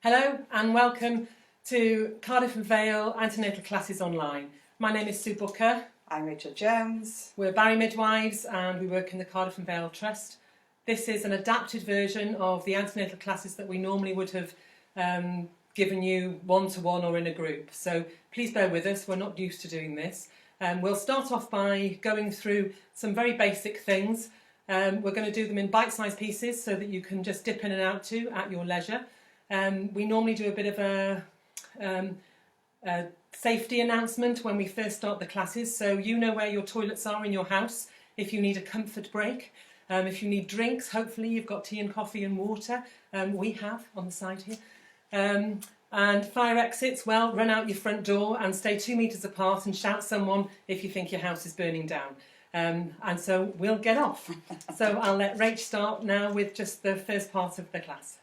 Hello and welcome to Cardiff and Vale Antenatal Classes Online. My name is Sue Booker. I'm Rachel Jones. We're Barry Midwives and we work in the Cardiff and Vale Trust. This is an adapted version of the antenatal classes that we normally would have given you one-to-one or in a group. So please bear with us, we're not used to doing this. We'll start off by going through some very basic things. We're going to do them in bite-sized pieces so that you can just dip in and out to at your leisure. We normally do a bit of a safety announcement when we first start the classes, so you know where your toilets are in your house if you need a comfort break. If you need drinks, hopefully you've got tea and coffee and water. We have on the side here. And fire exits, well, run out your front door and stay 2 metres apart and shout someone if you think your house is burning down. And so we'll get off. So I'll let Rach start now with just the first part of the class.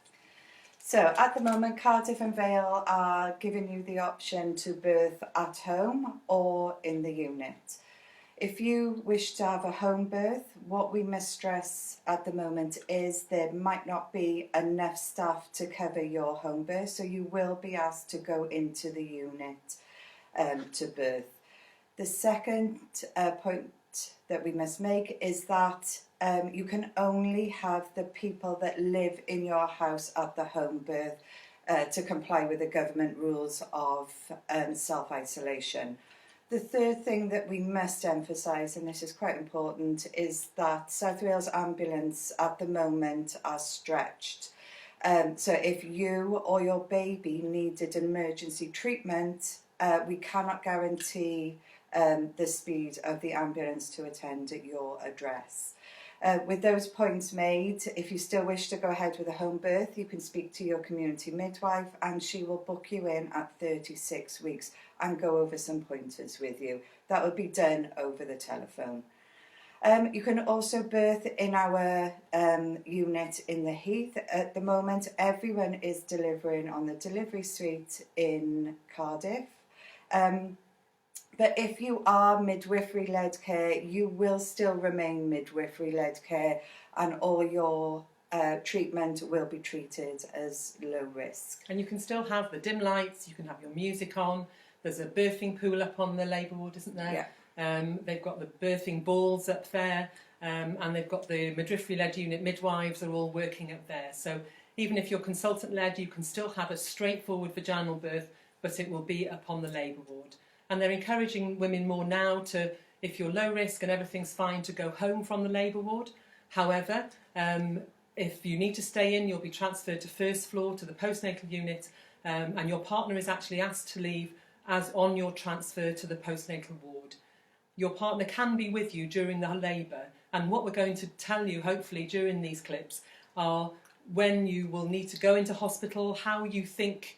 So at the moment, Cardiff and Vale are giving you the option to birth at home or in the unit. If you wish to have a home birth, what we must stress at the moment is there might not be enough staff to cover your home birth, so you will be asked to go into the unit to birth. The second point that we must make is that you can only have the people that live in your house at the home birth to comply with the government rules of self-isolation. The third thing that we must emphasise, and this is quite important, is that South Wales Ambulance at the moment are stretched. So if you or your baby needed emergency treatment, we cannot guarantee the speed of the ambulance to attend at your address. With those points made, if you still wish to go ahead with a home birth, you can speak to your community midwife and she will book you in at 36 weeks and go over some pointers with you. That will be done over the telephone. You can also birth in our unit in the Heath. At the moment, everyone is delivering on the delivery suite in Cardiff. But if you are midwifery-led care, you will still remain midwifery-led care and all your treatment will be treated as low risk. And you can still have the dim lights, you can have your music on, there's a birthing pool up on the labour ward, isn't there? Yeah. They've got the birthing balls up there and they've got the midwifery-led unit midwives are all working up there. So even if you're consultant-led, you can still have a straightforward vaginal birth, but it will be up on the labour ward. And they're encouraging women more now to, if you're low risk and everything's fine, to go home from the labour ward. However, if you need to stay in, you'll be transferred to first floor to the postnatal unit and your partner is actually asked to leave as on your transfer to the postnatal ward. Your partner can be with you during the labour, and what we're going to tell you hopefully during these clips are when you will need to go into hospital, how you think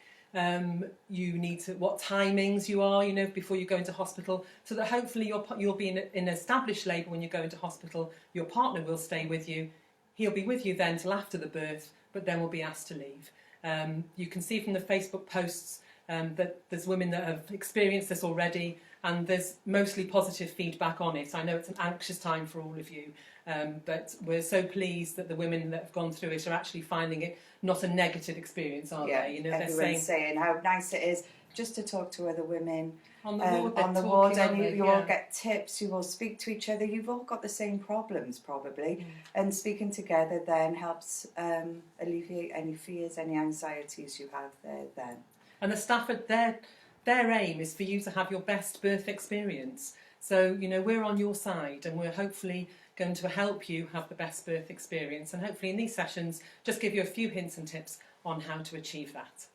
you need to, what timings you are, you know, before you go into hospital, so that hopefully you'll be in established labour when you go into hospital. Your partner will stay with you. He'll be with you then till after the birth, but then will be asked to leave. You can see from the Facebook posts that there's women that have experienced this already, and there's mostly positive feedback on it. I know it's an anxious time for all of you, but we're so pleased that the women that have gone through it are actually finding it not a negative experience, are they? You know, everyone's saying how nice it is just to talk to other women on the ward, and you all get tips, you all speak to each other, you've all got the same problems probably, and speaking together then helps alleviate any fears, any anxieties you have there then. And the staff at their aim is for you to have your best birth experience. So, you know, we're on your side and we're hopefully going to help you have the best birth experience, and hopefully in these sessions just give you a few hints and tips on how to achieve that.